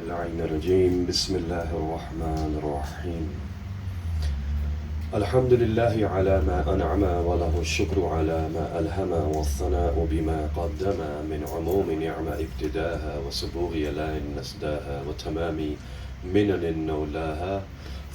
اللعين الرجيم بسم الله الرحمن الرحيم الحمد لله على ما أنعم وله الشكر على ما ألهم والثناء بما قدم من عموم نعم ابتداها وسبوغ لا نسداها وتمام منن نولاها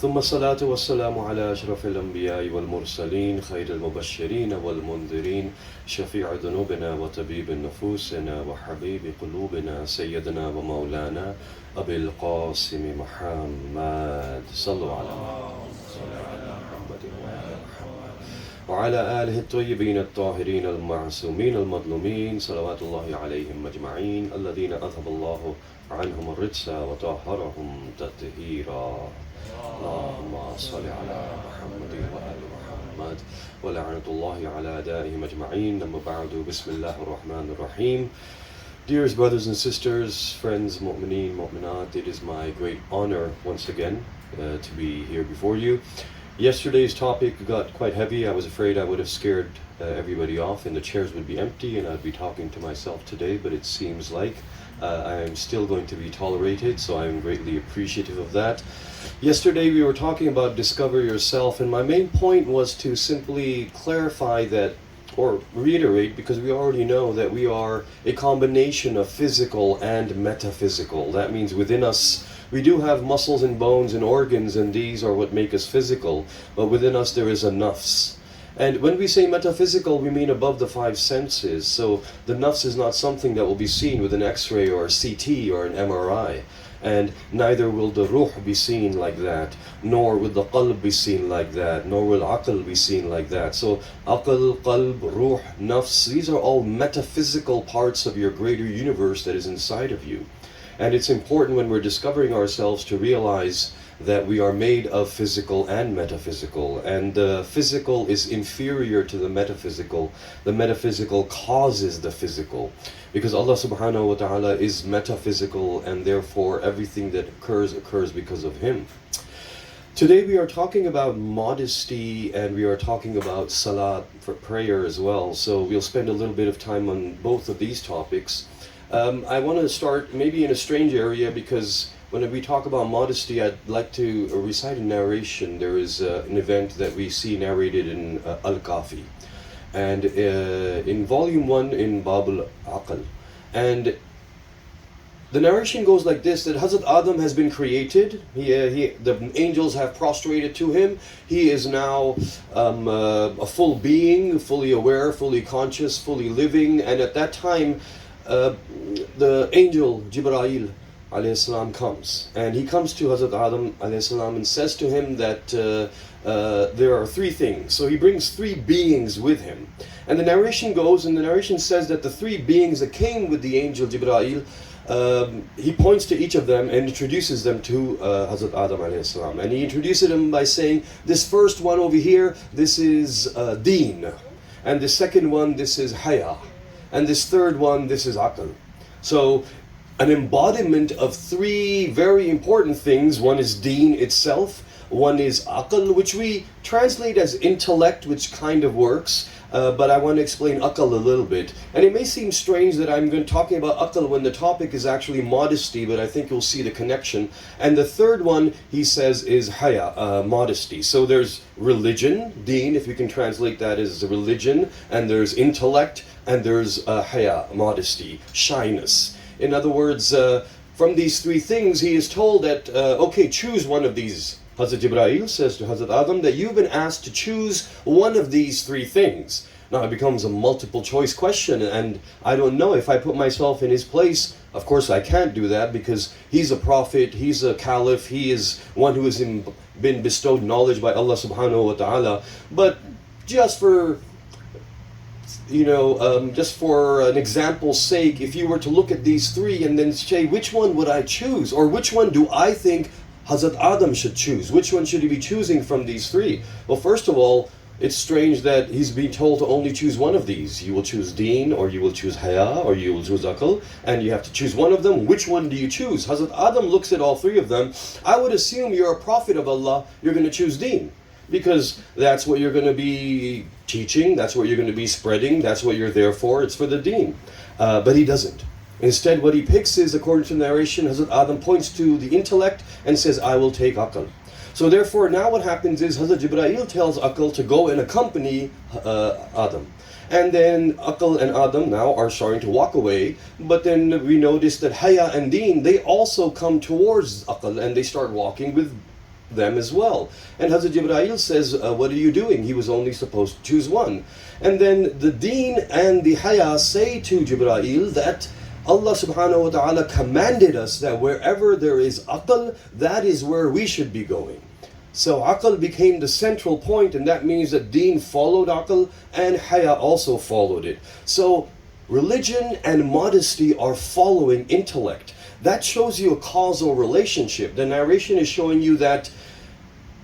ثم الصلاة والسلام على أشرف الأنبياء والمرسلين خير المبشرين والمنذرين شفيع ذنوبنا وطبيب نفوسنا وحبيب قلوبنا سيدنا ومولانا أبي القاسم محمد صلوا على محمد وعلى آله الطيبين الطاهرين المعصومين المظلومين صلوات الله عليهم أجمعين الذين أذهب الله عنهم الرجس وطهرهم تطهيرا اللهم صل على محمد وآل محمد ولعنة الله على أعدائهم أجمعين أما بعد بسم الله الرحمن الرحيم. Dearest brothers and sisters, friends, mu'mineen, mu'minat, it is my great honor once again to be here before you. Yesterday's topic got quite heavy. I was afraid I would have scared everybody off and the chairs would be empty and I'd be talking to myself today, but it seems like I am still going to be tolerated, so I am greatly appreciative of that. Yesterday we were talking about discover yourself, and my main point was to simply clarify that, or reiterate, because we already know that we are a combination of physical and metaphysical. That means within us we do have muscles and bones and organs, and these are what make us physical, but within us there is a nafs. And when we say metaphysical, we mean above the five senses. So the nafs is not something that will be seen with an x-ray or a CT or an MRI. And neither will the ruh be seen like that, nor will the qalb be seen like that, nor will aql be seen like that. So aql, qalb, ruh, nafs, these are all metaphysical parts of your greater universe that is inside of you. And it's important when we're discovering ourselves to realize that we are made of physical and metaphysical, and the physical is inferior to the metaphysical. The metaphysical causes the physical, because Allah subhanahu wa ta'ala is metaphysical, and therefore everything that occurs because of Him. Today we are talking about modesty, and we are talking about salat, for prayer as well, so we'll spend a little bit of time on both of these topics. I want to start maybe in a strange area, because when we talk about modesty, I'd like to recite a narration. There is an event that we see narrated in Al-Kafi, and in volume 1 in Bab al-Aql. And the narration goes like this, that Hazrat Adam has been created. The angels have prostrated to him. He is now a full being, fully aware, fully conscious, fully living. And at that time, the angel Jibreel alayhi salam comes, and he comes to Hazrat Adam alayhi salam and says to him that there are three things. So he brings three beings with him, and the narration goes, and the narration says that the three beings that came with the angel Jibreel, he points to each of them and introduces them to Hazrat Adam alayhi salam, and he introduces them by saying, this first one over here, this is deen, and the second one, this is haya, and this third one, this is aql. So an embodiment of three very important things. One is deen itself, one is aql, which we translate as intellect, which kind of works, but I want to explain aql a little bit. And it may seem strange that I'm going to talking about aql when the topic is actually modesty, but I think you'll see the connection. And the third one, he says, is haya, modesty. So there's religion, deen, if you can translate that as religion, and there's intellect, and there's haya, modesty, shyness. In other words, from these three things, he is told that, okay, choose one of these. Hazrat Jibreel says to Hazrat Adam that you've been asked to choose one of these three things. Now it becomes a multiple choice question, and I don't know if I put myself in his place. Of course I can't do that, because he's a prophet, he's a caliph, he is one who has been bestowed knowledge by Allah subhanahu wa ta'ala. But just for just for an example's sake, if you were to look at these three and then say, which one would I choose? Or which one do I think Hazrat Adam should choose? Which one should he be choosing from these three? Well, first of all, it's strange that he's being told to only choose one of these. You will choose deen, or you will choose haya, or you will choose aql, and you have to choose one of them. Which one do you choose? Hazrat Adam looks at all three of them. I would assume you're a prophet of Allah, you're going to choose deen, because that's what you're going to be teaching, that's what you're going to be spreading, that's what you're there for, it's for the deen. But he doesn't. Instead, what he picks is, according to the narration, Hazrat Adam points to the intellect and says, I will take Aql. So therefore, now what happens is Hazrat Jibreel tells Aql to go and accompany Adam. And then Aql and Adam now are starting to walk away, but then we notice that Haya and Deen, they also come towards Aql and they start walking with them as well. And Hazrat Jibreel says, what are you doing? He was only supposed to choose one. And then the Deen and the Haya say to Jibreel that Allah subhanahu wa ta'ala commanded us that wherever there is Aql, that is where we should be going. So Aql became the central point, and that means that Deen followed Aql and Haya also followed it. So religion and modesty are following intellect. That shows you a causal relationship. The narration is showing you that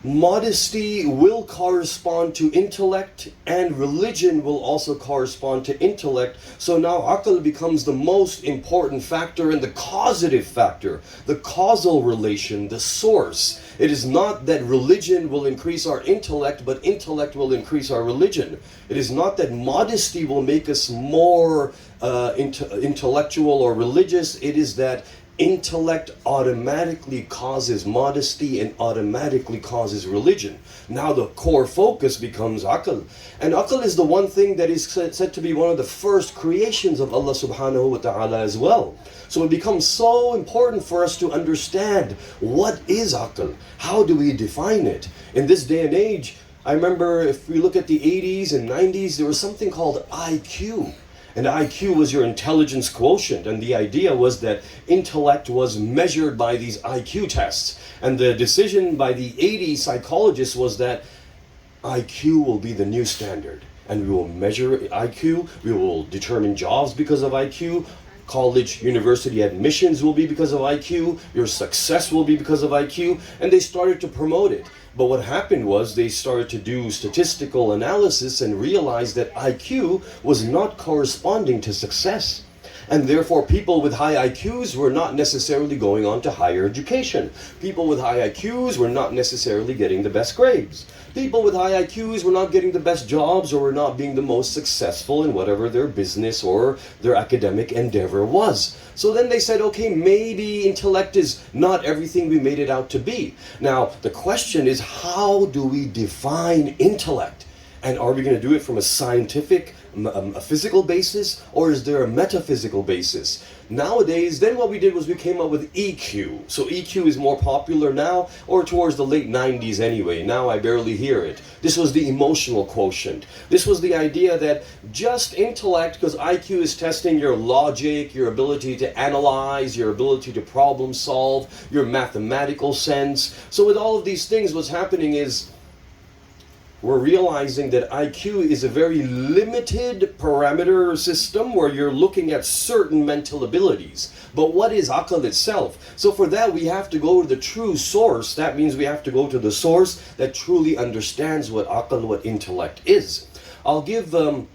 modesty will correspond to intellect and religion will also correspond to intellect. So now Aql becomes the most important factor and the causative factor, the causal relation, the source. It is not that religion will increase our intellect, but intellect will increase our religion. It is not that modesty will make us more intellectual or religious. It is that intellect automatically causes modesty and automatically causes religion. Now the core focus becomes Aql. And Aql is the one thing that is said to be one of the first creations of Allah subhanahu wa ta'ala as well. So it becomes so important for us to understand what is Aql? How do we define it? In this day and age, I remember if we look at the 80s and 90s, there was something called IQ. And IQ was your intelligence quotient, and the idea was that intellect was measured by these IQ tests. And the decision by the 80 psychologists was that IQ will be the new standard. And we will measure IQ, we will determine jobs because of IQ, college, university admissions will be because of IQ, your success will be because of IQ, and they started to promote it. But what happened was they started to do statistical analysis and realized that IQ was not corresponding to success. And therefore people with high IQs were not necessarily going on to higher education. People with high IQs were not necessarily getting the best grades. People with high IQs were not getting the best jobs or were not being the most successful in whatever their business or their academic endeavor was. So then they said, okay, maybe intellect is not everything we made it out to be. Now, the question is, how do we define intellect? And are we going to do it from a scientific, a physical basis, or is there a metaphysical basis? Nowadays, then what we did was we came up with EQ. So EQ is more popular now, or towards the late 90s anyway. Now I barely hear it. This was the emotional quotient. This was the idea that just intellect, because IQ is testing your logic, your ability to analyze, your ability to problem solve, your mathematical sense. So with all of these things, what's happening is we're realizing that IQ is a very limited parameter system where you're looking at certain mental abilities. But what is Aql itself? So for that we have to go to the true source. That means we have to go to the source that truly understands what Aql, what intellect is. I'll give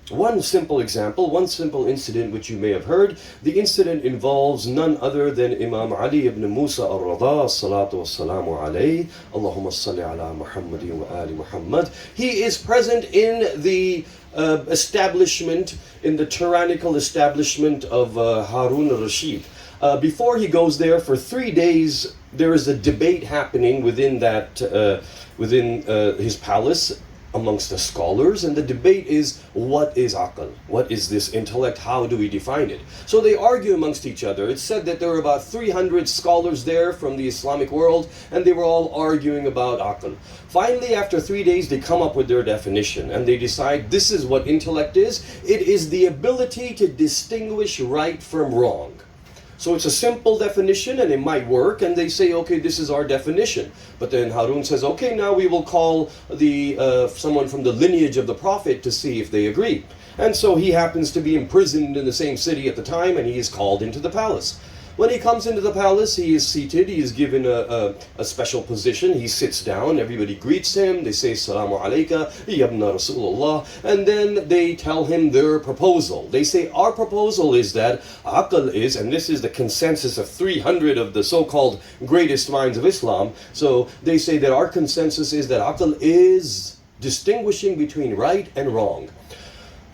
one simple example, one simple incident which you may have heard. The incident involves none other than Imam Ali ibn Musa al-Rada, salatu wassalamu alayhi, Allahumma salli ala Muhammadin wa ali Muhammad. He is present in the establishment, in the tyrannical establishment of Harun al-Rashid. Before he goes there, for 3 days, there is a debate happening within that, his palace, amongst the scholars, and the debate is, what is Aql? What is this intellect? How do we define it? So they argue amongst each other. It's said that there were about 300 scholars there from the Islamic world, and they were all arguing about Aql. Finally, after 3 days, they come up with their definition, and they decide this is what intellect is. It is the ability to distinguish right from wrong. So it's a simple definition and it might work, and they say, okay, this is our definition. But then Harun says, okay, now we will call someone from the lineage of the Prophet to see if they agree. And so he happens to be imprisoned in the same city at the time, and he is called into the palace. When he comes into the palace, he is seated, he is given a special position, he sits down, everybody greets him, they say, Salamu alayka, yabna Rasulullah, and then they tell him their proposal. They say, our proposal is that Aql is, and this is the consensus of 300 of the so-called greatest minds of Islam, so they say that our consensus is that Aql is distinguishing between right and wrong.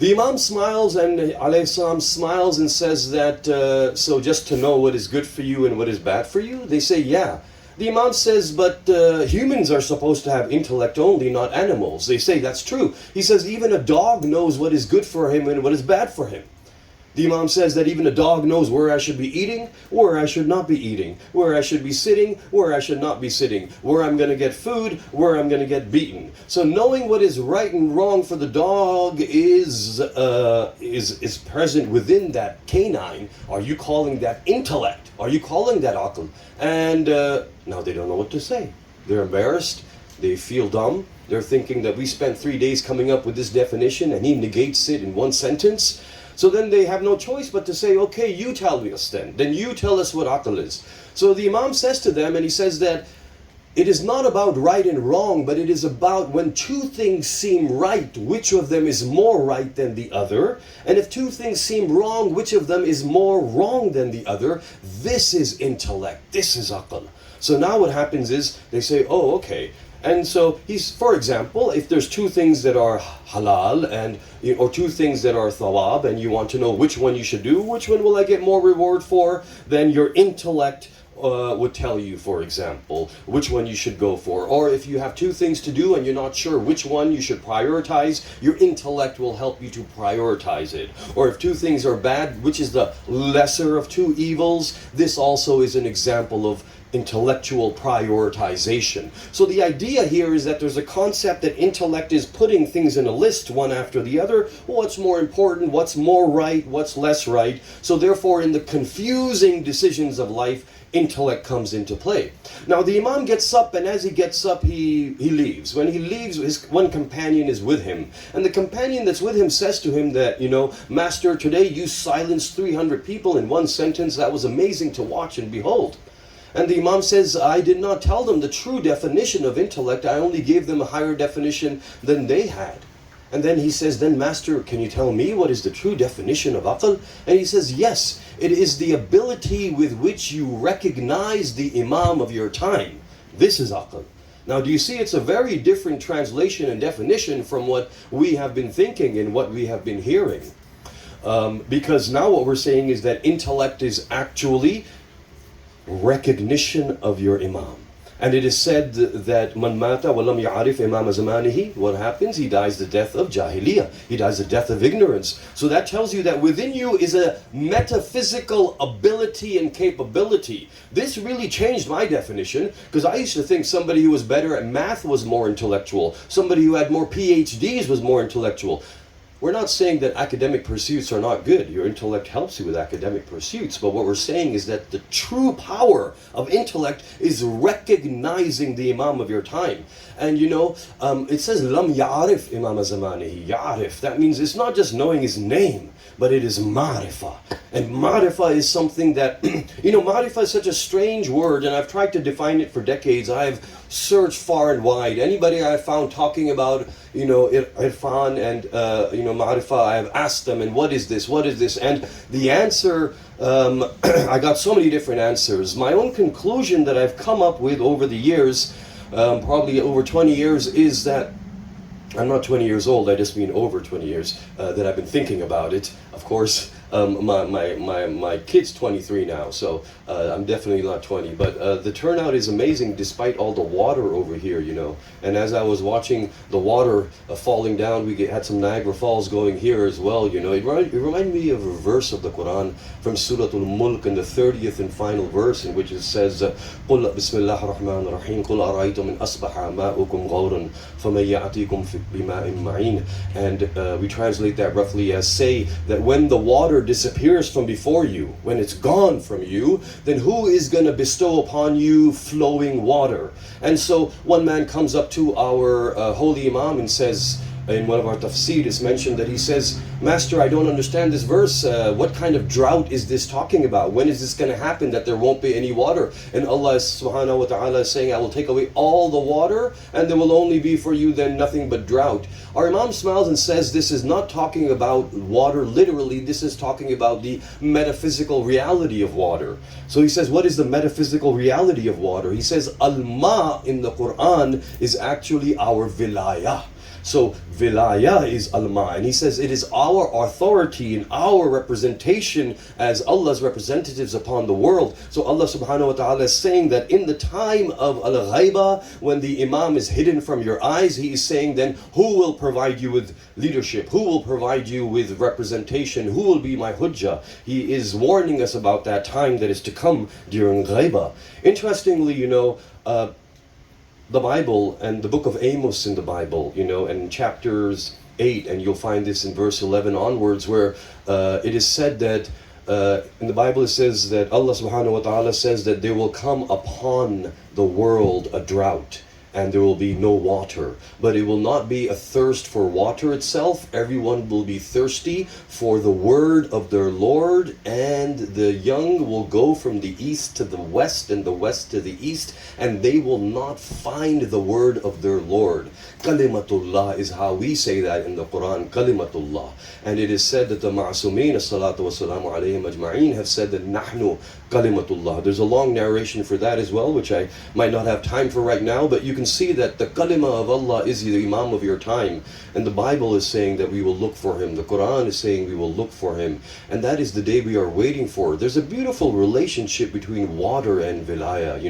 The Imam smiles, and alayhi salam smiles and says that, so just to know what is good for you and what is bad for you? They say, yeah. The Imam says, but humans are supposed to have intellect only, not animals. They say, that's true. He says, even a dog knows what is good for him and what is bad for him. The Imam says that even a dog knows where I should be eating, where I should not be eating, where I should be sitting, where I should not be sitting, where I'm going to get food, where I'm going to get beaten. So knowing what is right and wrong for the dog is present within that canine. Are you calling that intellect? Are you calling that aql? And now they don't know what to say. They're embarrassed. They feel dumb. They're thinking that we spent 3 days coming up with this definition and he negates it in one sentence. So then they have no choice but to say, okay, you tell us then. Then you tell us what aql is. So the Imam says to them, and he says that it is not about right and wrong, but it is about when two things seem right, which of them is more right than the other? And if two things seem wrong, which of them is more wrong than the other? This is intellect. This is aql. So now what happens is they say, oh, okay. And so for example, if there's two things that are halal or two things that are thawab, and you want to know which one you should do, which one will I get more reward for, then your intellect would tell you, for example, which one you should go for. Or if you have two things to do and you're not sure which one you should prioritize, your intellect will help you to prioritize it. Or if two things are bad, which is the lesser of two evils, this also is an example of intellectual prioritization. So the idea here is that there's a concept that intellect is putting things in a list one after the other. What's more important, what's more right, what's less right. So therefore in the confusing decisions of life, intellect comes into play. Now the Imam gets up, and as he gets up, he leaves. When he leaves, his one companion is with him. And the companion that's with him says to him that, Master, today you silenced 300 people in one sentence. That was amazing to watch and behold. And the Imam says, I did not tell them the true definition of intellect. I only gave them a higher definition than they had. And then he says, then Master, can you tell me what is the true definition of aql? And he says, yes, it is the ability with which you recognize the Imam of your time. This is aql. Now, do you see it's a very different translation and definition from what we have been thinking and what we have been hearing. Because now what we're saying is that intellect is actually recognition of your Imam. And it is said that man mata wa lam ya'arif imam zamanihi, what happens? He dies the death of jahiliyyah. He dies the death of ignorance. So that tells you that within you is a metaphysical ability and capability. This really changed my definition, because I used to think somebody who was better at math was more intellectual. Somebody who had more PhDs was more intellectual. We're not saying that academic pursuits are not good. Your intellect helps you with academic pursuits. But what we're saying is that the true power of intellect is recognizing the Imam of your time. And it says, Lam ya'arif imam zamanihi. Ya'arif. That means it's not just knowing his name, but it is ma'rifah. And ma'rifah is something that, ma'rifah is such a strange word, and I've tried to define it for decades. I've searched far and wide. Anybody I've found talking about, irfan and, ma'rifah, I've asked them, and what is this? What is this? And the answer, I got so many different answers. My own conclusion that I've come up with over the years, probably over 20 years, is that I'm not 20 years old, I just mean over 20 years that I've been thinking about it. Of course, my kid's 23 now, so I'm definitely not 20. But the turnout is amazing despite all the water over here, And as I was watching the water falling down, we had some Niagara Falls going here as well, It reminded me of a verse of the Quran from Surah Al-Mulk in the 30th and final verse, in which it says, قُلْ بِسْمِ اللَّهِ الرَّحْمَنِ الرَّحِيمِ قُلْ أَرَأَيْتُمْ إِنْ أَصْبَحَ مَاؤُكُمْ غَوْرًا فَمَنْ يَأْتِيكُمْ بِمَاءٍ مَعِينٍ. And we translate that roughly as, say that when the water disappears from before you, when it's gone from you, then who is going to bestow upon you flowing water? And so one man comes up to our holy Imam and says, in one of our tafsir is mentioned that he says, Master, I don't understand this verse. What kind of drought is this talking about? When is this going to happen that there won't be any water? And Allah subhanahu wa ta'ala is saying, I will take away all the water and there will only be for you then nothing but drought. Our Imam smiles and says this is not talking about water literally, this is talking about the metaphysical reality of water. So he says, what is the metaphysical reality of water? He says, Al-Ma in the Quran is actually our vilayah. So wilaya is al-ma, and he says it is our authority and our representation as Allah's representatives upon the world. So Allah subhanahu wa ta'ala is saying that in the time of al-ghaiba, when the imam is hidden from your eyes, he is saying then, who will provide you with leadership? Who will provide you with representation? Who will be my hujjah? He is warning us about that time that is to come during ghaiba. Interestingly, the Bible and the book of Amos in the Bible, and chapters 8, and you'll find this in verse 11 onwards, where it is said that in the Bible it says that Allah subhanahu wa ta'ala says that there will come upon the world a drought, and there will be no water. But it will not be a thirst for water itself. Everyone will be thirsty for the word of their Lord, and the young will go from the east to the west and the west to the east, and they will not find the word of their Lord. Kalimatullah is how we say that in the Quran, Kalimatullah. And it is said that the Ma'asumeen, as-salatu wa-salamu alayhim ajma'een, have said that Nahnu Kalimatullah. There's a long narration for that as well, which I might not have time for right now, but you can see that the kalima of Allah is the imam of your time. And the Bible is saying that we will look for him. The Quran is saying we will look for him. And that is the day we are waiting for. There's a beautiful relationship between water and vilaya,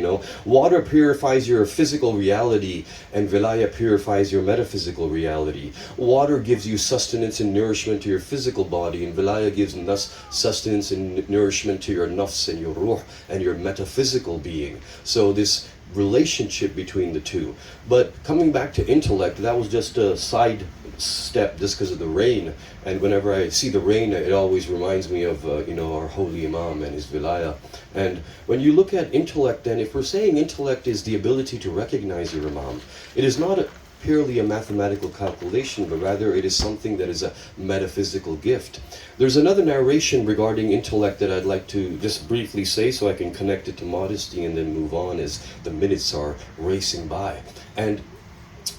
Water purifies your physical reality, and vilaya purifies your metaphysical reality. Water gives you sustenance and nourishment to your physical body, and vilaya gives thus sustenance and nourishment to your nafs and your ruh and your metaphysical being. So this relationship between the two. But coming back to intellect, that was just a side step just because of the rain. And whenever I see the rain, it always reminds me of our holy imam and his vilaya. And when you look at intellect, then if we're saying intellect is the ability to recognize your imam, it is not purely a mathematical calculation, but rather it is something that is a metaphysical gift. There's another narration regarding intellect that I'd like to just briefly say so I can connect it to modesty and then move on as the minutes are racing by. And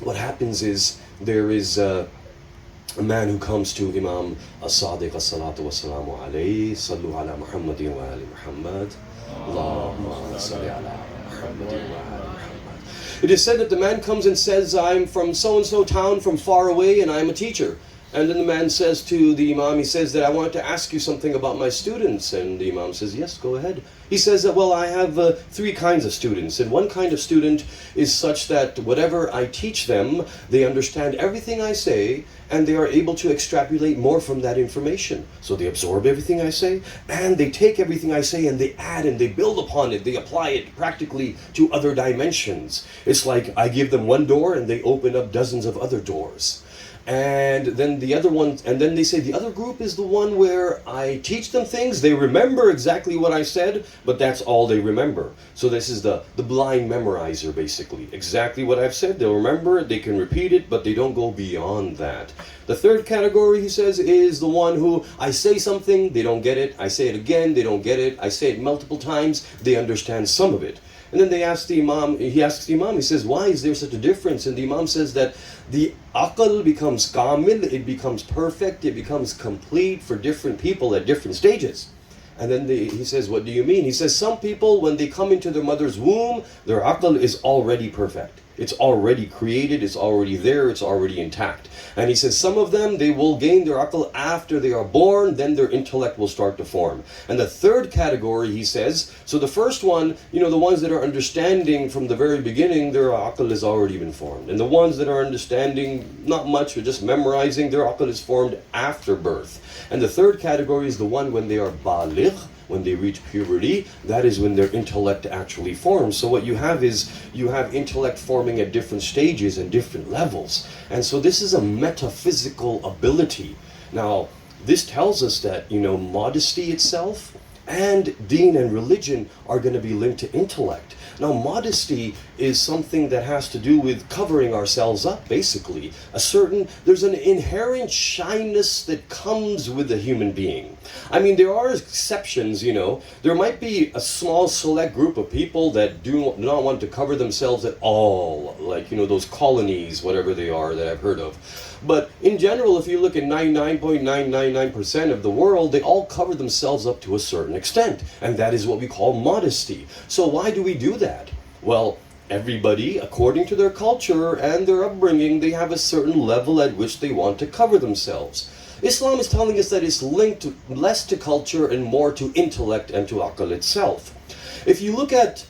what happens is there is a man who comes to Imam as-Sadiq as-salatu was-salamu alayhi, sallu ala Muhammadin wa ali Muhammad, Allahumma salli ala Muhammadin wa ali Muhammad. It is said that the man comes and says, I'm from so-and-so town from far away and I'm a teacher. And then the man says to the imam, he says that I want to ask you something about my students. And the imam says, yes, go ahead. He says that, well, I have 3 kinds of students. And one kind of student is such that whatever I teach them, they understand everything I say, and they are able to extrapolate more from that information. So they absorb everything I say, and they take everything I say and they add and they build upon it. They apply it practically to other dimensions. It's like I give them one door and they open up dozens of other doors. And then the other one, and then they say the other group is the one where I teach them things, they remember exactly what I said, but that's all they remember. So this is the blind memorizer, basically. Exactly what I've said, they'll remember it, they can repeat it, but they don't go beyond that. The third category, he says, is the one who I say something, they don't get it, I say it again, they don't get it, I say it multiple times, they understand some of it. And then they ask the imam, he asks the imam, he says, why is there such a difference? And the imam says that the aql becomes kamil, it becomes perfect, it becomes complete for different people at different stages. And then he says, what do you mean? He says, some people, when they come into their mother's womb, their aql is already perfect. It's already created, it's already there, it's already intact. And he says some of them, they will gain their aql after they are born, then their intellect will start to form. And the third category, he says, so the first one, the ones that are understanding from the very beginning, their aql has already been formed. And the ones that are understanding not much or just memorizing, their aql is formed after birth. And the third category is the one when they are baligh, when they reach puberty, that is when their intellect actually forms. So what you have is, you have intellect forming at different stages and different levels. And so this is a metaphysical ability. Now, this tells us that, modesty itself and deen and religion are going to be linked to intellect. Now, modesty is something that has to do with covering ourselves up, basically. There's an inherent shyness that comes with a human being. I mean, there are exceptions, There might be a small select group of people that do not want to cover themselves at all, like, those colonies, whatever they are that I've heard of. But in general, if you look at 99.999% of the world, they all cover themselves up to a certain extent. And that is what we call modesty. So why do we do that? Well, everybody, according to their culture and their upbringing, they have a certain level at which they want to cover themselves. Islam is telling us that it's linked less to culture and more to intellect and to aql itself. If you look at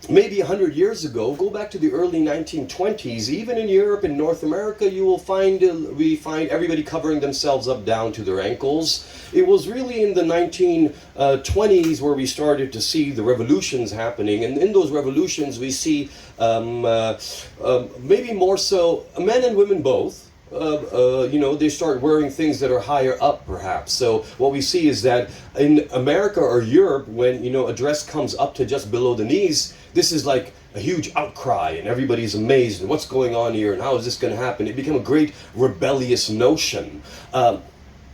maybe 100 years ago, go back to the early 1920s, even in Europe and North America, you will find, we find everybody covering themselves up down to their ankles. It was really in the 1920s where we started to see the revolutions happening, and in those revolutions we see maybe more so men and women both. They start wearing things that are higher up, perhaps. So what we see is that in America or Europe, when a dress comes up to just below the knees, this is like a huge outcry, and everybody's amazed and what's going on here and how is this going to happen. It became a great rebellious notion.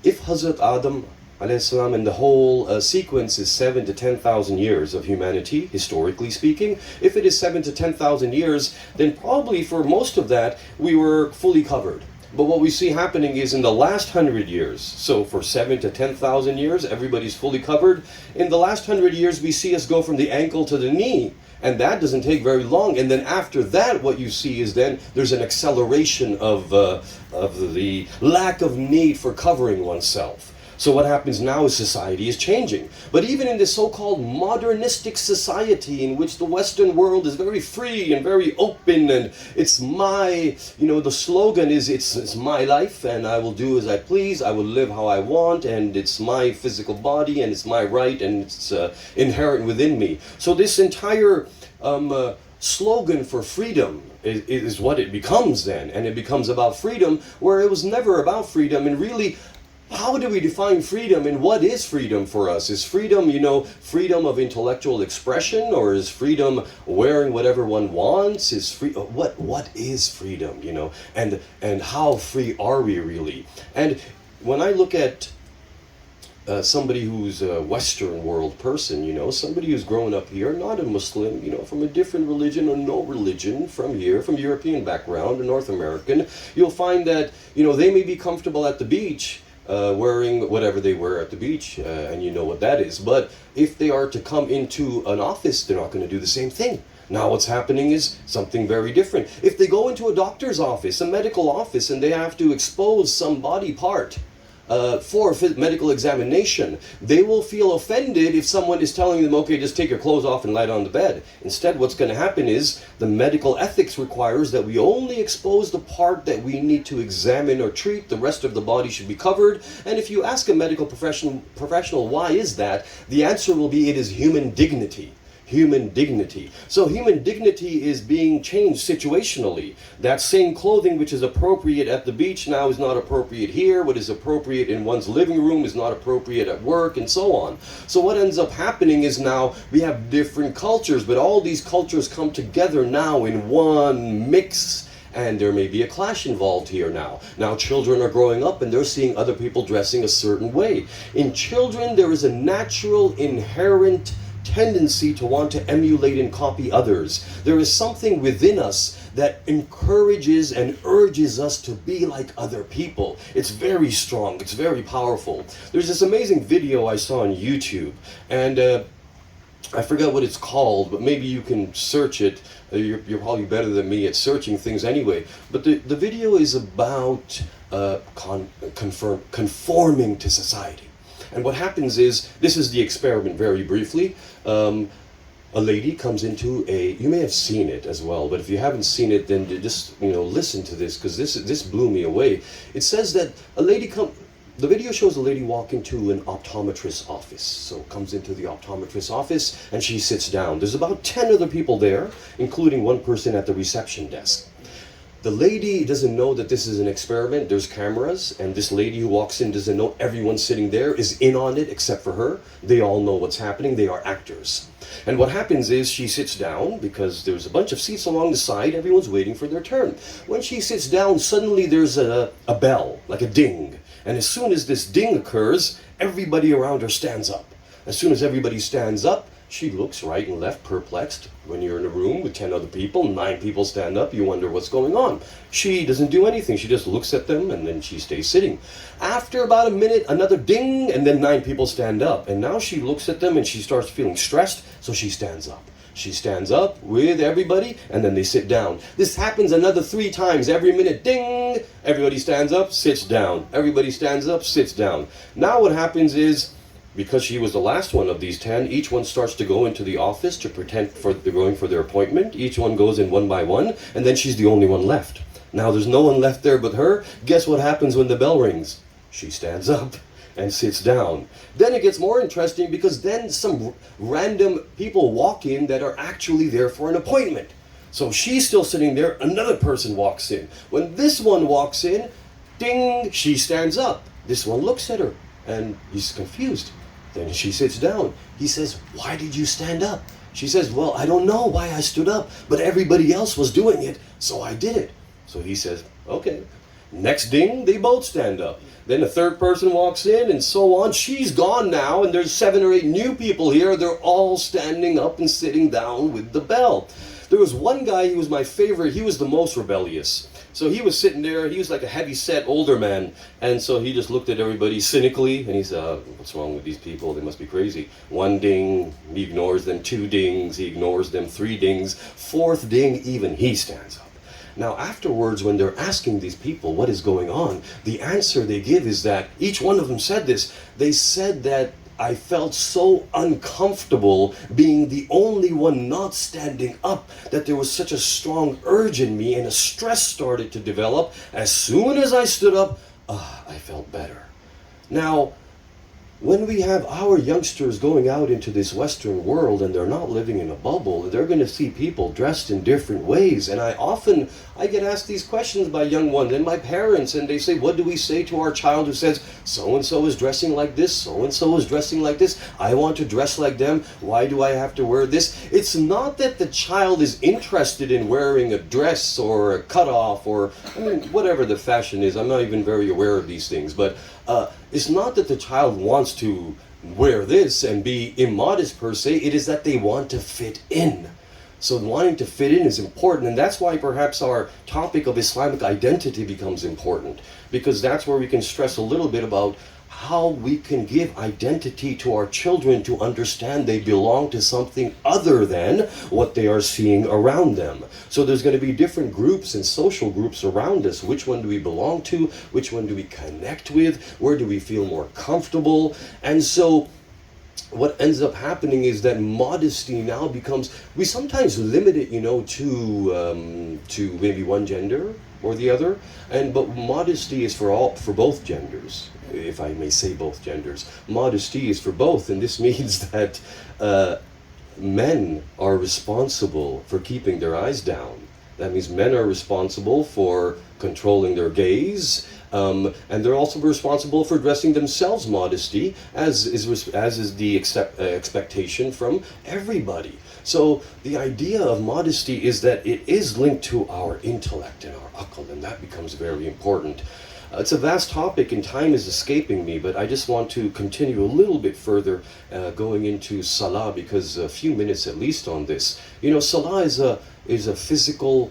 If Hazrat Adam alayhi salam and the whole sequence is 7 to 10,000 years of humanity, historically speaking, if it is 7 to 10,000 years, then probably for most of that we were fully covered. But what we see happening is in the last 100 years, so for 7 to 10,000 years, everybody's fully covered. In the last 100 years, we see us go from the ankle to the knee, and that doesn't take very long. And then after that, what you see is then there's an acceleration of the lack of need for covering oneself. So what happens now is society is changing. But even in this so-called modernistic society in which the Western world is very free and very open, and it's my, the slogan is it's my life and I will do as I please, I will live how I want, and it's my physical body and it's my right and it's inherent within me. So this entire slogan for freedom is what it becomes then. And it becomes about freedom where it was never about freedom. And really, how do we define freedom, and what is freedom for us? Is freedom, freedom of intellectual expression, or is freedom wearing whatever one wants? Is what is freedom, and how free are we really? And when I look at somebody who's a Western world person, somebody who's grown up here, not a Muslim, from a different religion or no religion, from here, from European background, a North American, you'll find that, they may be comfortable at the beach, wearing whatever they wear at the beach, and you know what that is. But if they are to come into an office, they're not going to do the same thing. Now what's happening is something very different. If they go into a doctor's office, a medical office, and they have to expose some body part for medical examination, they will feel offended if someone is telling them, okay, just take your clothes off and lie down the bed. Instead, what's going to happen is the medical ethics requires that we only expose the part that we need to examine or treat. The rest of the body should be covered. And if you ask a medical professional, why is that? The answer will be, it is human dignity. Human dignity. So human dignity is being changed situationally. That same clothing which is appropriate at the beach now is not appropriate here. What is appropriate in one's living room is not appropriate at work, and so on. So what ends up happening is now we have different cultures, but all these cultures come together now in one mix. And there may be a clash involved here now. Now children are growing up and they're seeing other people dressing a certain way. In children, there is a natural, inherent tendency to want to emulate and copy others. There is something within us that encourages and urges us to be like other people. It's very strong, it's very powerful. There's this amazing video I saw on YouTube, and I forgot what it's called, but maybe you can search it. You're probably better than me at searching things anyway. But the video is about conforming to society. And what happens is, this is the experiment very briefly. A lady comes into you may have seen it as well, but if you haven't seen it, then just, listen to this, because this blew me away. It says that the video shows a lady walk into an optometrist's office. So comes into the optometrist's office and she sits down. There's about 10 other people there, including one person at the reception desk. The lady doesn't know that this is an experiment. There's cameras, and this lady who walks in doesn't know everyone sitting there is in on it except for her. They all know what's happening. They are actors. And what happens is she sits down because there's a bunch of seats along the side. Everyone's waiting for their turn. When she sits down, suddenly there's a bell, like a ding. And as soon as this ding occurs, everybody around her stands up. As soon as everybody stands up, she looks right and left, perplexed. When you're in a room with 10 other people, 9 people stand up, you wonder what's going on. She doesn't do anything. She just looks at them and then she stays sitting. After about a minute, another ding, and then 9 people stand up. And now she looks at them and she starts feeling stressed, so she stands up. She stands up with everybody, and then they sit down. This happens another 3 times every minute. Ding! Everybody stands up, sits down. Everybody stands up, sits down. Now what happens is, because she was the last one of these 10, each one starts to go into the office to pretend they're going for their appointment. Each one goes in one by one, and then she's the only one left. Now there's no one left there but her. Guess what happens when the bell rings? She stands up and sits down. Then it gets more interesting, because then some random people walk in that are actually there for an appointment. So she's still sitting there, another person walks in. When this one walks in, ding, she stands up. This one looks at her and he's confused. Then she sits down. He says, "Why did you stand up?" She says, "Well, I don't know why I stood up, but everybody else was doing it, so I did it." So he says, "Okay." Next ding, they both stand up. Then a third person walks in, and so on. She's gone now, and there's 7 or 8 new people here. They're all standing up and sitting down with the bell. There was one guy, he was my favorite. He was the most rebellious. So he was sitting there. He was like a heavy-set older man, and so he just looked at everybody cynically, and he said, "What's wrong with these people? They must be crazy." 1 ding, he ignores them. 2 dings, he ignores them. 3 dings. 4th ding, even he stands up. Now afterwards, when they're asking these people what is going on, the answer they give is that, each one of them said this, they said that, "I felt so uncomfortable being the only one not standing up, that there was such a strong urge in me, and a stress started to develop. As soon as I stood up, I felt better." Now, when we have our youngsters going out into this Western world and they're not living in a bubble, they're going to see people dressed in different ways. And I get asked these questions by young ones and my parents, and they say, "What do we say to our child who says, so-and-so is dressing like this, so-and-so is dressing like this, I want to dress like them, why do I have to wear this?" It's not that the child is interested in wearing a dress or a cutoff or, whatever the fashion is. I'm not even very aware of these things, but it's not that the child wants to wear this and be immodest per se. It is that they want to fit in. So wanting to fit in is important, and that's why perhaps our topic of Islamic identity becomes important, because that's where we can stress a little bit about how we can give identity to our children to understand they belong to something other than what they are seeing around them. So there's going to be different groups and social groups around us. Which one do we belong to? Which one do we connect with? Where do we feel more comfortable? And so what ends up happening is that modesty now becomes, we sometimes limit it, to maybe one gender or the other, but modesty is for both genders, if I may say both genders. Modesty is for both, and this means that men are responsible for keeping their eyes down. That means men are responsible for controlling their gaze, and they're also responsible for dressing themselves modesty, as is the expectation from everybody. So the idea of modesty is that it is linked to our intellect and our aql, and that becomes very important. It's a vast topic and time is escaping me, but I just want to continue a little bit further going into salah, because a few minutes at least on this. Salah is a physical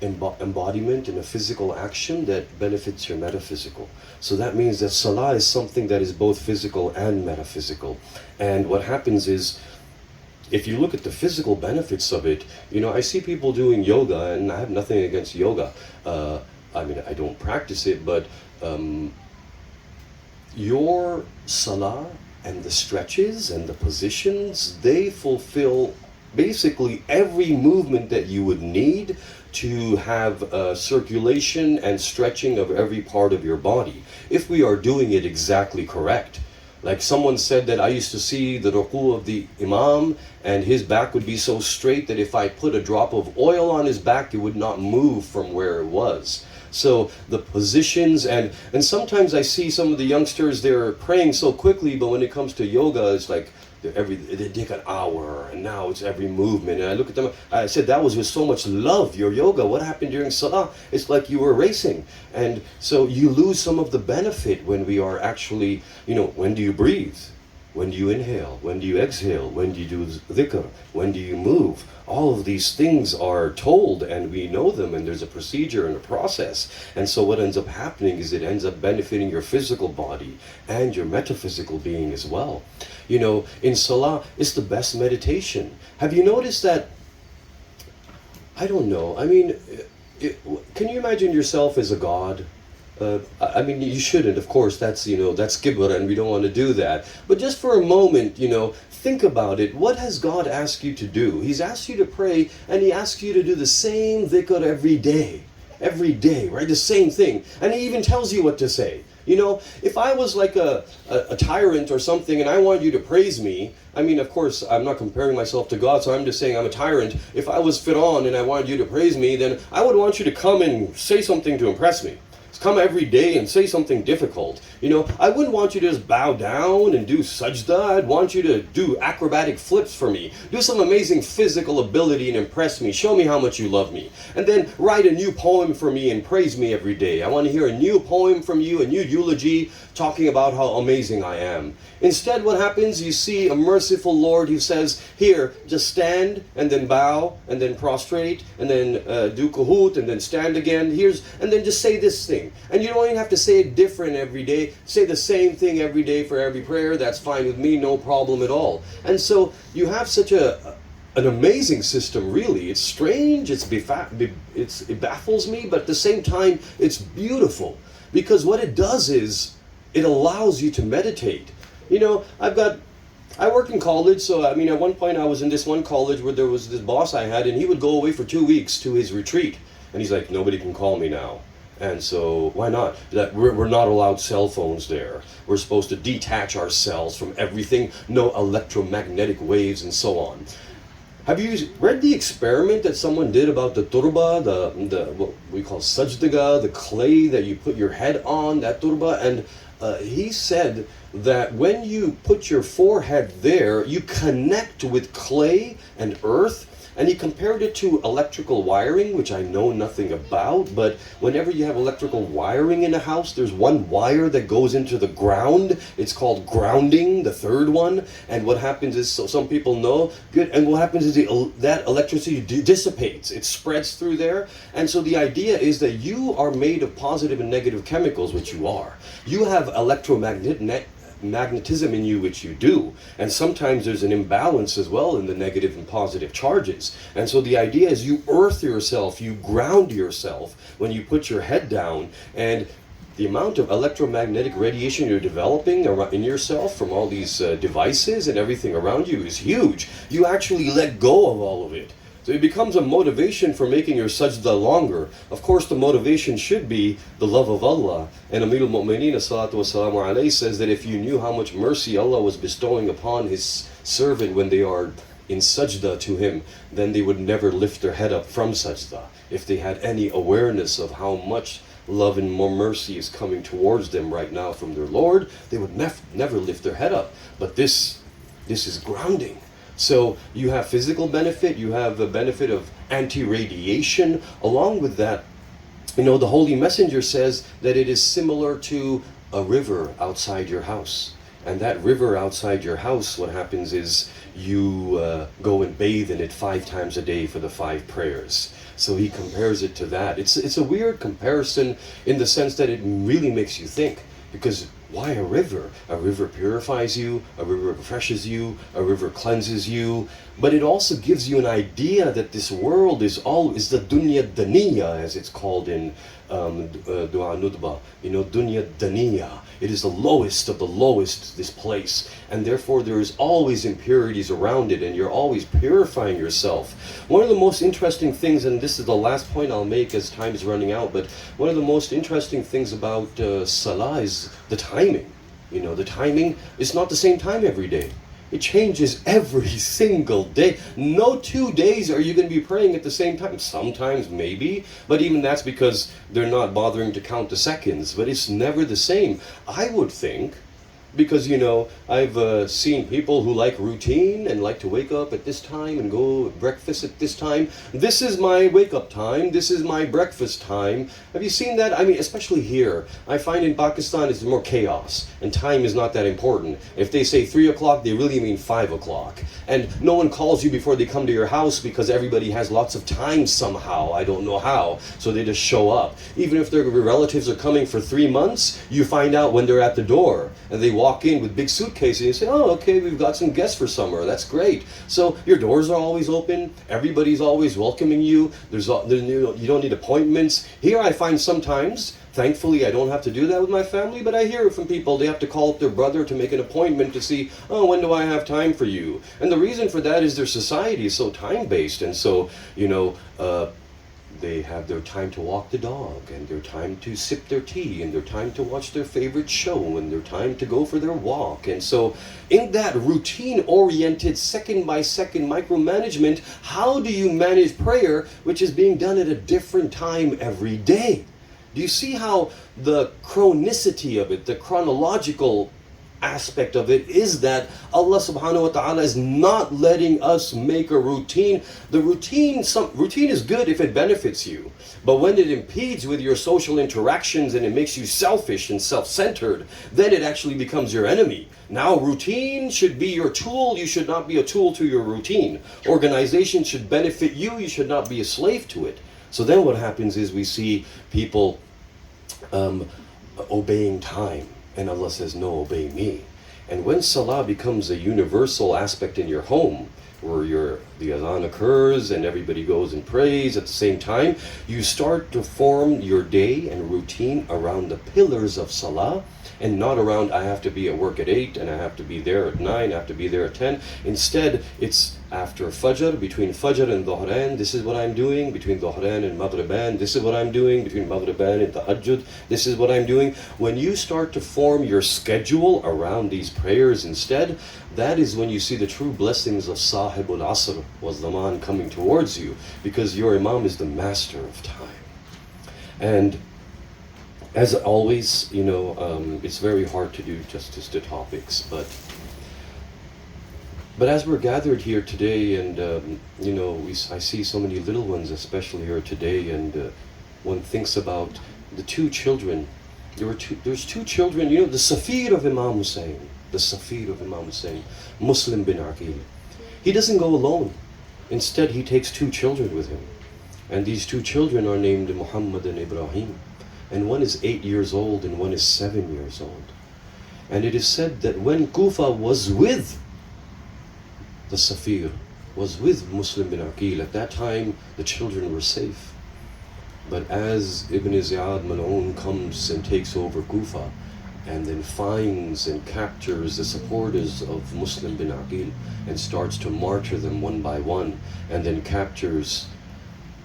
embodiment and a physical action that benefits your metaphysical. So that means that salah is something that is both physical and metaphysical. And what happens is, if you look at the physical benefits of it, I see people doing yoga, and I have nothing against yoga. I don't practice it, but your salah and the stretches and the positions, they fulfill basically every movement that you would need to have circulation and stretching of every part of your body, if we are doing it exactly correct. Like someone said that I used to see the ruku of the imam, and his back would be so straight that if I put a drop of oil on his back, it would not move from where it was. So the positions, and sometimes I see some of the youngsters, they're praying so quickly, but when it comes to yoga, it's like they take an hour, and now it's every movement. And I look at them, I said, that was with so much love, your yoga. What happened during salah? It's like you were racing. And so you lose some of the benefit when we are actually, when do you breathe? when do you inhale? When do you exhale? When do you do dhikr? When do you move? All of these things are told and we know them, and there's a procedure and a process. And so what ends up happening is it ends up benefiting your physical body and your metaphysical being as well. You know, in Salah, it's the best meditation. Have you noticed that? I don't know. I mean, can you imagine yourself as a god? I mean, you shouldn't, of course, that's, you know, that's kibr, and we don't want to do that. But just for a moment, you know, think about it. What has God asked you to do? He's asked you to pray, and He asks you to do the same dhikr every day. Every day, right? The same thing. And He even tells you what to say. You know, if I was like a tyrant or something and I wanted you to praise me, I mean, of course, I'm not comparing myself to God, so I'm just saying I'm a tyrant. If I was Fir'aun and I wanted you to praise me, then I would want you to come and say something to impress me. Come every day and say something difficult. You know, I wouldn't want you to just bow down and do sajda. I'd want you to do acrobatic flips for me. Do some amazing physical ability and impress me. Show me how much you love me. And then write a new poem for me and praise me every day. I want to hear a new poem from you, a new eulogy talking about how amazing I am. Instead, what happens? You see a merciful Lord who says, here, just stand and then bow and then prostrate and then do kuhut and then stand again. And then just say this thing. And you don't even have to say it different every day. Say the same thing every day for every prayer. That's fine with me, no problem at all. And so you have such an amazing system, really. It's strange, it baffles me, but at the same time, it's beautiful. Because what it does is, it allows you to meditate. You know, I work in college, so I mean, at one point I was in this one college where there was this boss I had, and he would go away for 2 weeks to his retreat. And he's like, nobody can call me now. And so, why not? That we're not allowed cell phones there. We're supposed to detach ourselves from everything, no electromagnetic waves and so on. Have you read the experiment that someone did about the turba, the what we call sajdaga, the clay that you put your head on, that turba? And he said that when you put your forehead there, you connect with clay and earth. And he compared it to electrical wiring, which I know nothing about, but whenever you have electrical wiring in a house, there's one wire that goes into the ground. It's called grounding, the third one. And what happens is, so some people know, good, and what happens is that electricity dissipates. It spreads through there. And so the idea is that you are made of positive and negative chemicals, which you are. You have magnetism in you, which you do, and sometimes there's an imbalance as well in the negative and positive charges. And so the idea is you earth yourself, you ground yourself when you put your head down, and the amount of electromagnetic radiation you're developing in yourself from all these devices and everything around you is huge. You actually let go of all of it. So it becomes a motivation for making your sajda longer. Of course, the motivation should be the love of Allah. And Amir al-Mu'mineen salatu wassalamu alayhi says that if you knew how much mercy Allah was bestowing upon His servant when they are in sajda to Him, then they would never lift their head up from sajda. If they had any awareness of how much love and more mercy is coming towards them right now from their Lord, they would never lift their head up. But this is grounding. So you have physical benefit, you have the benefit of anti-radiation. Along with that, you know, the Holy Messenger says that it is similar to a river outside your house. And that river outside your house, what happens is you go and bathe in it 5 times a day for the 5 prayers. So he compares it to that. It's a weird comparison in the sense that it really makes you think. Because why a river? A river purifies you, a river refreshes you, a river cleanses you. But it also gives you an idea that this world is the dunya daniya, as it's called in Dua Nudba. You know, dunya daniya. It is the lowest of the lowest, this place. And therefore there is always impurities around it, and you're always purifying yourself. One of the most interesting things, and this is the last point I'll make as time is running out, but one of the most interesting things about Salah is the timing. You know, the timing is not the same time every day. It changes every single day. No 2 days are you going to be praying at the same time. Sometimes, maybe, but even that's because they're not bothering to count the seconds. But it's never the same. I would think Because, I've seen people who like routine and like to wake up at this time and go breakfast at this time. This is my wake up time. This is my breakfast time. Have you seen that? I mean, especially here. I find in Pakistan it's more chaos and time is not that important. If they say 3 o'clock, they really mean 5 o'clock. And no one calls you before they come to your house because everybody has lots of time somehow. I don't know how. So they just show up. Even if their relatives are coming for 3 months, you find out when they're at the door. And they walk in with big suitcases and you say, oh, okay, we've got some guests for summer. That's great. So your doors are always open. Everybody's always welcoming you. You don't need appointments. Here I find sometimes, thankfully I don't have to do that with my family, but I hear from people, they have to call up their brother to make an appointment to see, oh, when do I have time for you? And the reason for that is their society is so time-based. And so, they have their time to walk the dog, and their time to sip their tea, and their time to watch their favorite show, and their time to go for their walk. And so in that routine-oriented, second-by-second micromanagement, how do you manage prayer, which is being done at a different time every day? Do you see how the chronicity of it, the chronological aspect of it is that Allah subhanahu wa ta'ala is not letting us make a routine. The routine is good if it benefits you, but when it impedes with your social interactions and it makes you selfish and self-centered, then it actually becomes your enemy. Now routine should be your tool. You should not be a tool to your routine. Organization should benefit you. You should not be a slave to it. So then what happens is we see people obeying time. And Allah says, no, obey me. And when salah becomes a universal aspect in your home, where the adhan occurs and everybody goes and prays at the same time, you start to form your day and routine around the pillars of salah, and not around, I have to be at work at 8, and I have to be there at 9, I have to be there at 10. Instead, it's after Fajr, between Fajr and Dhuhran, this is what I'm doing. Between Dhuhran and Maghriban, this is what I'm doing. Between Maghriban and Tahajjud, this is what I'm doing. When you start to form your schedule around these prayers instead, that is when you see the true blessings of Sahibul Asr was Zaman coming towards you, because your Imam is the master of time. And as always, it's very hard to do justice to topics, but as we're gathered here today, and I see so many little ones, especially here today, and one thinks about the two children. There's two children. The Safir of Imam Hussein, Muslim bin Aqil. He doesn't go alone. Instead, he takes two children with him, and these two children are named Muhammad and Ibrahim. And one is 8 years old and one is 7 years old. And it is said that when Kufa was with the Safir, was with Muslim bin Aqil, at that time the children were safe. But as Ibn Ziyad Mal'un comes and takes over Kufa, and then finds and captures the supporters of Muslim bin Aqil and starts to martyr them one by one, and then captures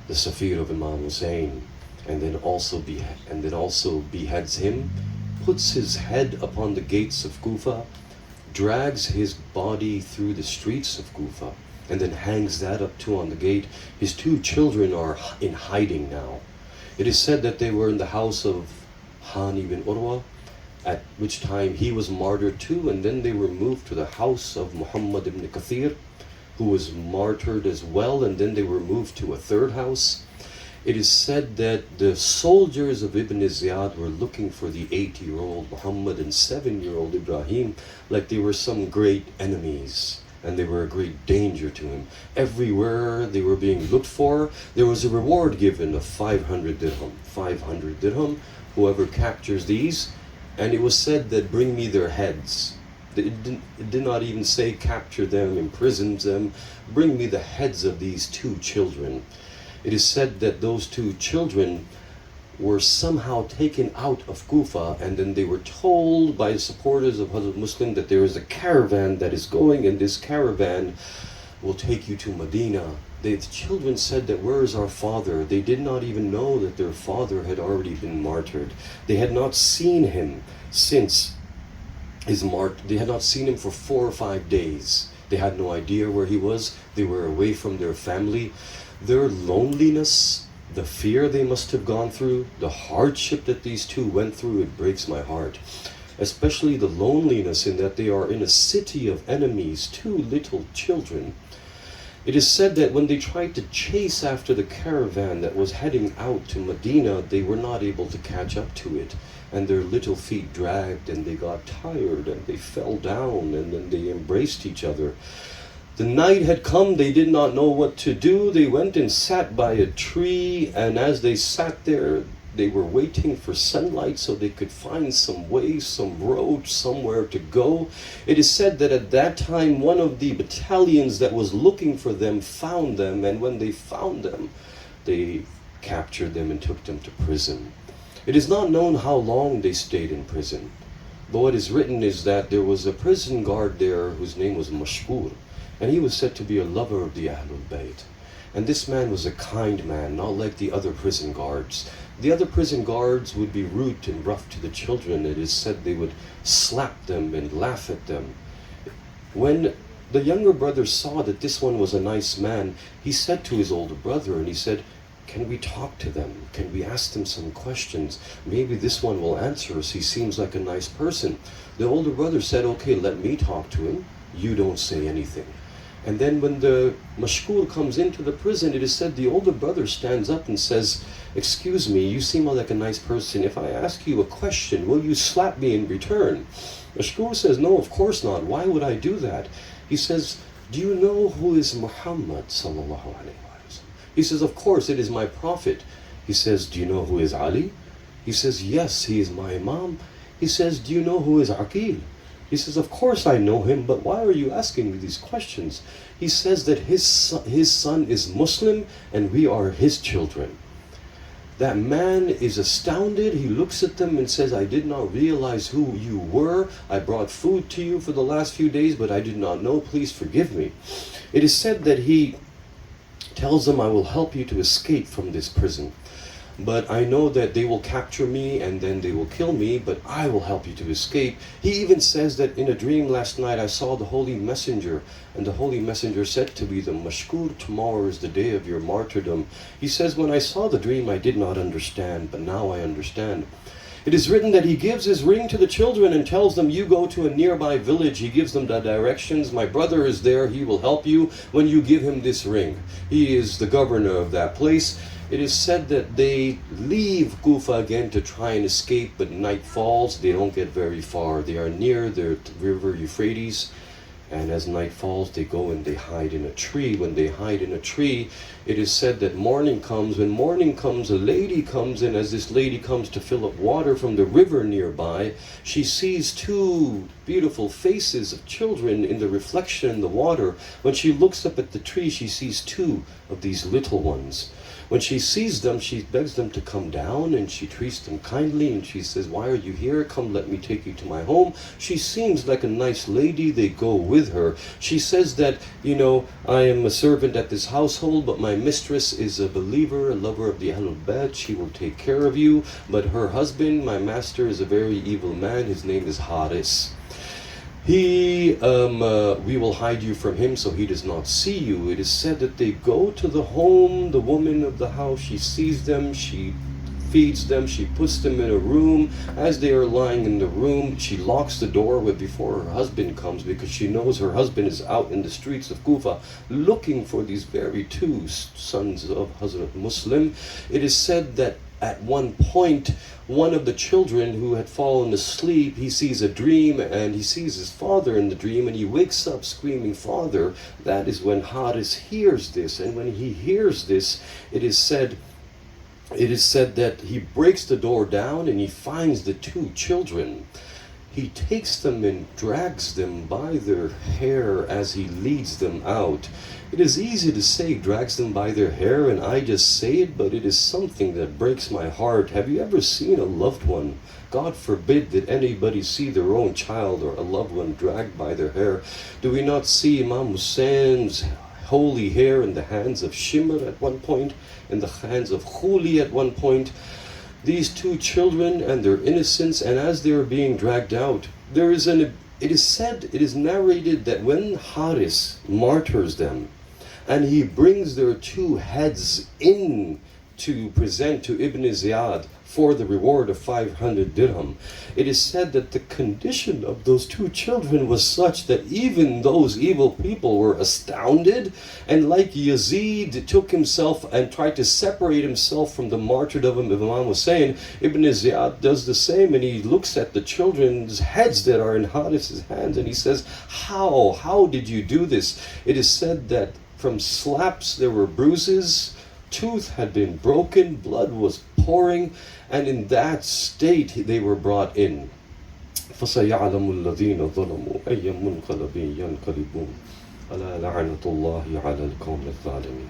the Safir of Imam Hussein, and then also beheads him, puts his head upon the gates of Kufa, drags his body through the streets of Kufa, and then hangs that up too on the gate. His two children are in hiding now. It is said that they were in the house of Hani bin Urwa, at which time he was martyred too, and then they were moved to the house of Muhammad ibn Kathir, who was martyred as well, and then they were moved to a third house. It is said that the soldiers of Ibn Ziyad were looking for the 8-year-old Muhammad and 7-year-old Ibrahim like they were some great enemies, and they were a great danger to him. Everywhere they were being looked for, there was a reward given of 500 dirham. 500 dirham, whoever captures these. And it was said that bring me their heads. It did not even say capture them, imprison them. Bring me the heads of these two children. It is said that those two children were somehow taken out of Kufa, and then they were told by the supporters of Hazrat Muslim that there is a caravan that is going, and this caravan will take you to Medina. The children said that, where is our father? They did not even know that their father had already been martyred. They had not seen him since his they had not seen him for 4 or 5 days. They had no idea where he was. They were away from their family. Their loneliness, the fear they must have gone through, the hardship that these two went through, it breaks my heart. especially the loneliness in that they are in a city of enemies, 2 little children. It is said that when they tried to chase after the caravan that was heading out to Medina, they were not able to catch up to it. And their little feet dragged and they got tired and they fell down and then they embraced each other. The night had come, they did not know what to do. They went and sat by a tree, and as they sat there, they were waiting for sunlight so they could find some way, some road, somewhere to go. It is said that at that time, one of the battalions that was looking for them found them, and when they found them, they captured them and took them to prison. It is not known how long they stayed in prison, but what is written is that there was a prison guard there whose name was Mashkur, and he was said to be a lover of the Ahlul Bayt. And this man was a kind man, not like the other prison guards. The other prison guards would be rude and rough to the children. It is said they would slap them and laugh at them. When the younger brother saw that this one was a nice man, he said to his older brother, and he said, "Can we talk to them? Can we ask them some questions? Maybe this one will answer us. He seems like a nice person." The older brother said, "Okay, let me talk to him. You don't say anything." And then when the mashkur comes into the prison, it is said the older brother stands up and says, "Excuse me, you seem like a nice person. If I ask you a question, will you slap me in return?" Mashkur says, "No, of course not. Why would I do that?" He says, "Do you know who is Muhammad sallallahu alaihi wasallam?" He says, "Of course, it is my prophet." He says, "Do you know who is Ali?" He says, "Yes, he is my imam." He says, "Do you know who is Aqil?" He says, "Of course I know him, but why are you asking me these questions?" He says that his son is Muslim and we are his children. That man is astounded. He looks at them and says, "I did not realize who you were. I brought food to you for the last few days, but I did not know. Please forgive me." It is said that he tells them, "I will help you to escape from this prison. But I know that they will capture me and then they will kill me, but I will help you to escape." He even says that in a dream last night I saw the Holy Messenger, and the Holy Messenger said to me, "The mashkur, tomorrow is the day of your martyrdom." He says, "When I saw the dream I did not understand, but now I understand." It is written that he gives his ring to the children and tells them, "You go to a nearby village." He gives them the directions. "My brother is there, he will help you when you give him this ring. He is the governor of that place." It is said that they leave Kufa again to try and escape, but night falls. They don't get very far. They are near the river Euphrates, and as night falls, they go and they hide in a tree. When they hide in a tree, it is said that morning comes. When morning comes, a lady comes, and as this lady comes to fill up water from the river nearby, she sees 2 beautiful faces of children in the reflection in the water. When she looks up at the tree, she sees 2 of these little ones. When she sees them, she begs them to come down, and she treats them kindly, and she says, "Why are you here? Come, let me take you to my home." She seems like a nice lady. They go with her. She says that, "I am a servant at this household, but my mistress is a believer, a lover of the Ahlul Bayt. She will take care of you. But her husband, my master, is a very evil man. His name is Haris. We will hide you from him so he does not see you." It is said that they go to the home, the woman of the house, she sees them, she feeds them, she puts them in a room. As they are lying in the room, she locks the door before her husband comes, because she knows her husband is out in the streets of Kufa looking for these very 2 sons of Hazrat Muslim. It is said that at one point, one of the children who had fallen asleep, he sees a dream, and he sees his father in the dream, and he wakes up screaming, "Father!" That is when Haris hears this, and when he hears this, it is said that he breaks the door down and he finds the 2 children. He takes them and drags them by their hair as he leads them out. It is easy to say drags them by their hair, and I just say it, but it is something that breaks my heart. Have you ever seen a loved one? God forbid that anybody see their own child or a loved one dragged by their hair. Do we not see Imam Hussein's holy hair in the hands of Shimr at one point, in the hands of Khuli at one point? These 2 children and their innocence, and as they are being dragged out, it is narrated that when Haris martyrs them, and he brings their 2 heads in to present to Ibn Ziyad for the reward of 500 dirham. It is said that the condition of those two children was such that even those evil people were astounded, and like Yazid took himself and tried to separate himself from the martyrdom of Imam Hussein, Ibn Ziyad does the same, and he looks at the children's heads that are in Haris's hands and he says, how did you do this? It is said that from slaps there were bruises, tooth had been broken, blood was pouring, and in that state they were brought in. فَسَيَعْلَمُ الَّذِينَ ظَلَمُوا أَيَّ مُنْقَلَبٍ يَنْقَلِبُونَ أَلَا لَعْنَةُ اللَّهِ عَلَى الْقَوْمِ الظَّالِمِينَ.